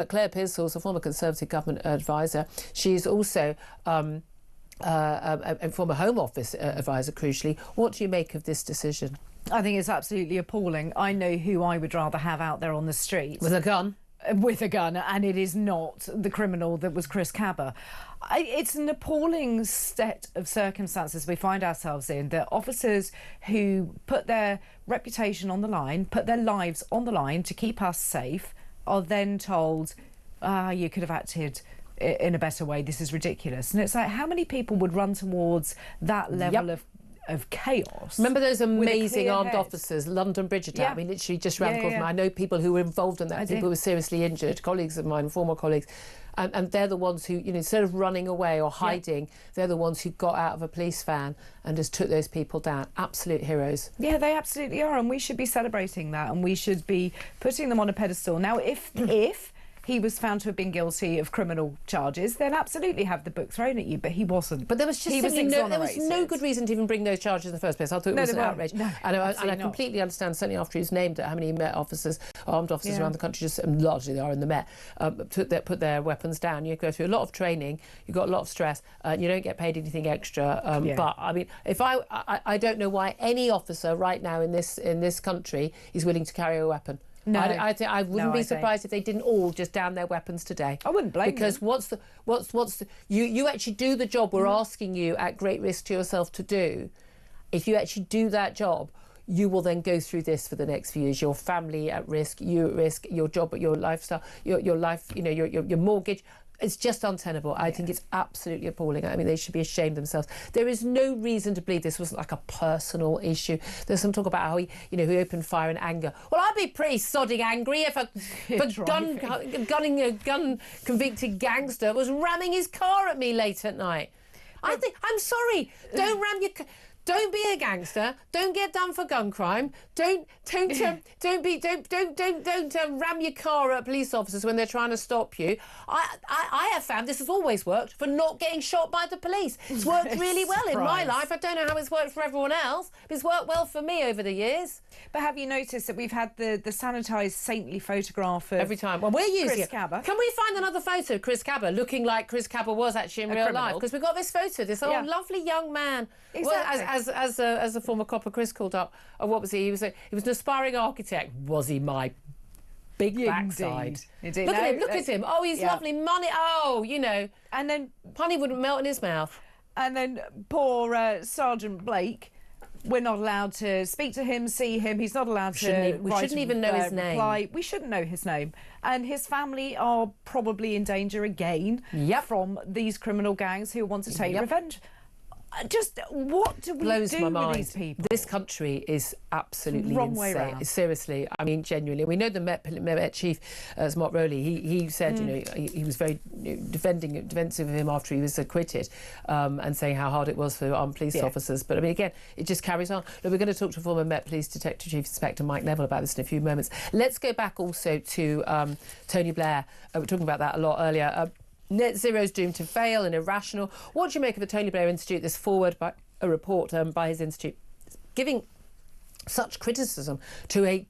Claire Pearsall's a former Conservative government advisor. She's also a former Home Office advisor, crucially. What do you make of this decision? I think it's absolutely appalling. I know who I would rather have out there on the street. With a gun? With a gun, and it is not the criminal that was Chris Cabba. It's an appalling set of circumstances we find ourselves in, that officers who put their reputation on the line, put their lives on the line to keep us safe, are then told, you could have acted in a better way, this is ridiculous. And it's like, how many people would run towards that level of chaos? Remember those amazing armed officers, London Bridge attack? We literally just ran the corner. I know people who were involved in that, people who were seriously injured, colleagues of mine, former colleagues, and they're the ones who, you know, instead of running away or hiding, they're the ones who got out of a police van and just took those people down. Absolute heroes. Yeah, they absolutely are, and we should be celebrating that, and we should be putting them on a pedestal. Now, if he was found to have been guilty of criminal charges, then absolutely have the book thrown at you, but he wasn't. But there was just there was no good reason to even bring those charges in the first place. I thought it was an outrage. No, and I completely understand, certainly after he was named, how many Met officers, armed officers around the country, just largely they are in the Met, put their weapons down. You go through a lot of training, you've got a lot of stress, and you don't get paid anything extra. But I mean, if I don't know why any officer right now in this country is willing to carry a weapon. No, I wouldn't be surprised if they didn't all just down their weapons today. I wouldn't blame because them. You actually do the job we're asking you at great risk to yourself to do. If you actually do that job, you will then go through this for the next few years. Your family at risk, you at risk, your job, your lifestyle, your life, you know, your mortgage. It's just untenable. I think it's absolutely appalling. I mean, they should be ashamed themselves. There is no reason to believe this wasn't like a personal issue. There's some talk about how he opened fire in anger. Well, I'd be pretty sodding angry if a gun convicted gangster was ramming his car at me late at night. I'm sorry. Don't be a gangster. Don't get done for gun crime. Don't ram your car at police officers when they're trying to stop you. I have found this has always worked for not getting shot by the police. It's worked really well in my life. I don't know how it's worked for everyone else, but it's worked well for me over the years. But have you noticed that we've had the sanitised saintly photograph of every time? Well, we're using Chris Cabba. Can we find another photo of Chris Cabba looking like Chris Cabba was actually in real life? Because we've got this photo, this old lovely young man. Exactly. Well, as a former copper Chris called up, what was he? He was an aspiring architect. Was he my big backside? Indeed. Look at him. Oh, he's lovely. Money. Oh, you know. And then honey wouldn't melt in his mouth. And then poor Sergeant Blake. We're not allowed to speak to him, see him. He's not allowed to. We shouldn't even know his name. We shouldn't know his name. And his family are probably in danger again from these criminal gangs who want to take revenge. Just what do we blows do my with mind. These people? This country is absolutely wrong insane. Way around. Seriously, I mean, genuinely. We know the Met chief, Mark Rowley. He said, you know, he was very defensive of him after he was acquitted, and saying how hard it was for armed police officers. But I mean, again, it just carries on. Look, we're going to talk to former Met Police Detective Chief Inspector Mike Neville about this in a few moments. Let's go back also to Tony Blair. We were talking about that a lot earlier. Net zero is doomed to fail and irrational. What do you make of the Tony Blair Institute, this forward by a report by his institute, giving such criticism to a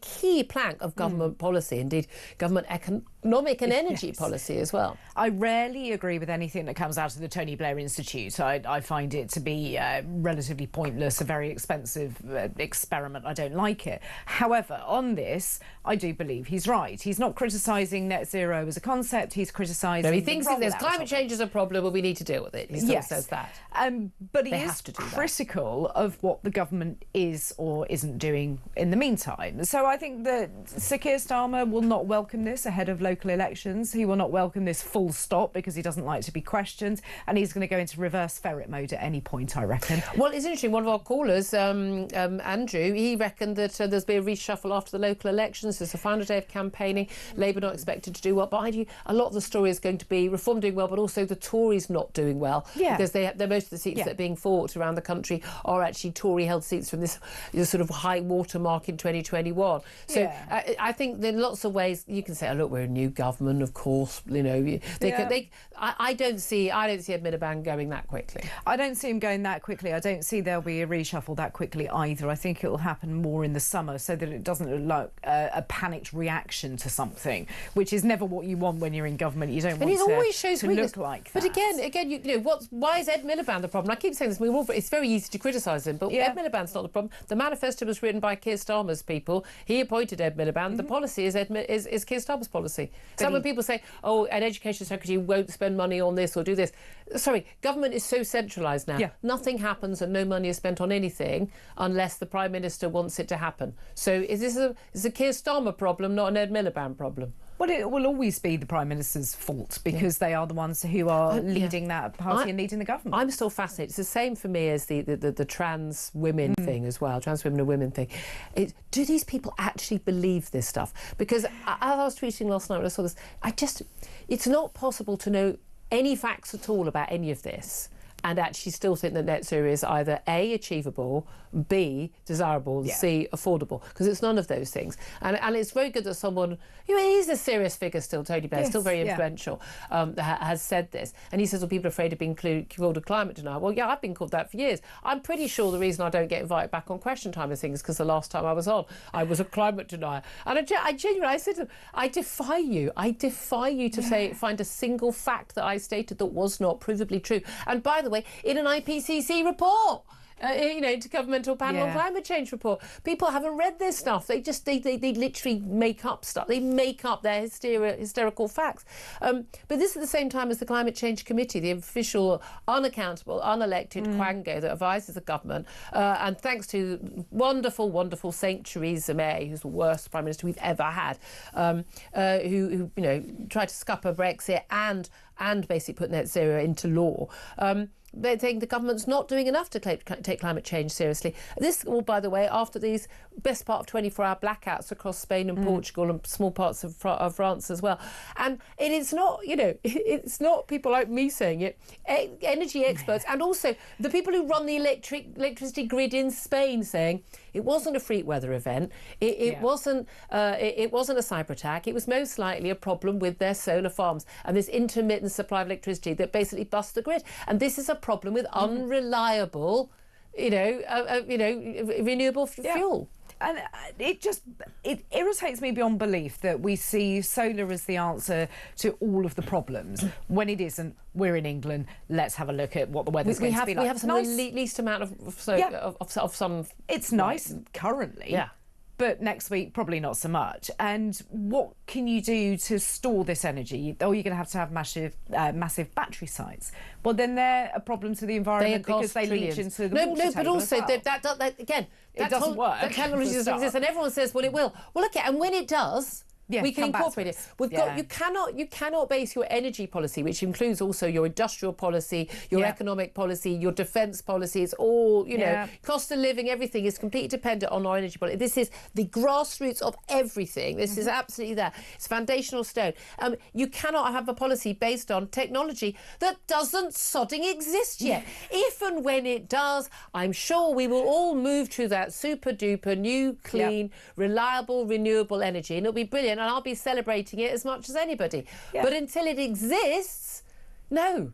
key plank of government policy, indeed government economic and energy policy as well? I rarely agree with anything that comes out of the Tony Blair Institute. I find it to be relatively pointless, a very expensive experiment. I don't like it. However, on this, I do believe he's right. He's not criticising net zero as a concept. He's criticising. No, he thinks that there's climate change as a problem, but we need to deal with it. He still says that. But he is critical of what the government is or isn't doing in the meantime. So I think that Sir Keir Starmer will not welcome this ahead of local elections. He will not welcome this full stop because he doesn't like to be questioned, and he's going to go into reverse ferret mode at any point, I reckon. Well, it's interesting. One of our callers, Andrew, he reckoned that there's been a reshuffle after the local elections. It's the final day of campaigning. Labour not expected to do well. Behind you, a lot of the story is going to be Reform doing well, but also the Tories not doing well. Because most of the seats that are being fought around the country are actually Tory-held seats from this sort of high water mark in 2021. So I think that in lots of ways you can say, oh, look, we're a new new government, of course, I don't see Ed Miliband going that quickly. I don't see him going that quickly. I don't see there'll be a reshuffle that quickly either. I think it will happen more in the summer so that it doesn't look like a panicked reaction to something, which is never what you want when you're in government. You don't want it always shows to look like that. But again, why is Ed Miliband the problem? I keep saying this. It's very easy to criticise him, but Ed Miliband's not the problem. The manifesto was written by Keir Starmer's people. He appointed Ed Miliband. The policy is Keir Starmer's policy. So when people say, "Oh, an education secretary won't spend money on this or do this," sorry, government is so centralised now. Nothing happens and no money is spent on anything unless the Prime Minister wants it to happen. So is this a Keir Starmer problem, not an Ed Miliband problem? Well, it will always be the Prime Minister's fault because they are the ones who are leading that party and leading the government. I'm still fascinated. It's the same for me as the trans women thing as well, trans women and women thing. Do these people actually believe this stuff? Because as I was tweeting last night when I saw this, it's not possible to know any facts at all about any of this and actually still think that net zero is either A, achievable, B, desirable, C, affordable, because it's none of those things. And it's very good that someone, he's a serious figure still, Tony Blair, still very influential, has said this. And he says, well, people are afraid of being called a climate denier. Well, yeah, I've been called that for years. I'm pretty sure the reason I don't get invited back on Question Time is because the last time I was on, I was a climate denier. And I genuinely said to them, I defy you to find a single fact that I stated that was not provably true. And by the way, in an IPCC report, Intergovernmental Panel on Climate Change report, people haven't read this stuff. They literally make up stuff. They make up their hysterical facts. But this is at the same time as the Climate Change Committee, the official, unaccountable, unelected quango that advises the government. And thanks to wonderful, wonderful Saint Theresa May, who's the worst Prime Minister we've ever had, who tried to scupper Brexit and basically put net zero into law. They're saying the government's not doing enough to take climate change seriously. This all, by the way, after these best part of 24-hour blackouts across Spain and Portugal and small parts of France as well. And it's not, it's not people like me saying it. Energy experts and also the people who run the electricity grid in Spain saying it wasn't a freak weather event. It wasn't a cyber attack. It was most likely a problem with their solar farms and this intermittent supply of electricity that basically busts the grid. And this is a problem with unreliable, renewable fuel. And it irritates me beyond belief that we see solar as the answer to all of the problems when it isn't. We're in England. Let's have a look at what the weather's going to be like. We have some least amount of sun. It's nice currently. Yeah. But next week, probably not so much. And what can you do to store this energy? Oh, you're going to have massive battery sites. Well, then they're a problem to the environment because they leach into the water table. But also well. that again, it doesn't work. That technology doesn't exist, and everyone says, well, it will. Well, look and when it does. We can incorporate it. You cannot base your energy policy, which includes also your industrial policy, your economic policy, your defence policy. It's all, cost of living, everything is completely dependent on our energy policy. This is the grassroots of everything. This is absolutely there. It's foundational stone. You cannot have a policy based on technology that doesn't sodding exist yet. If and when it does, I'm sure we will all move to that super duper new, clean, reliable, renewable energy, and it'll be brilliant. And I'll be celebrating it as much as anybody. But until it exists, no.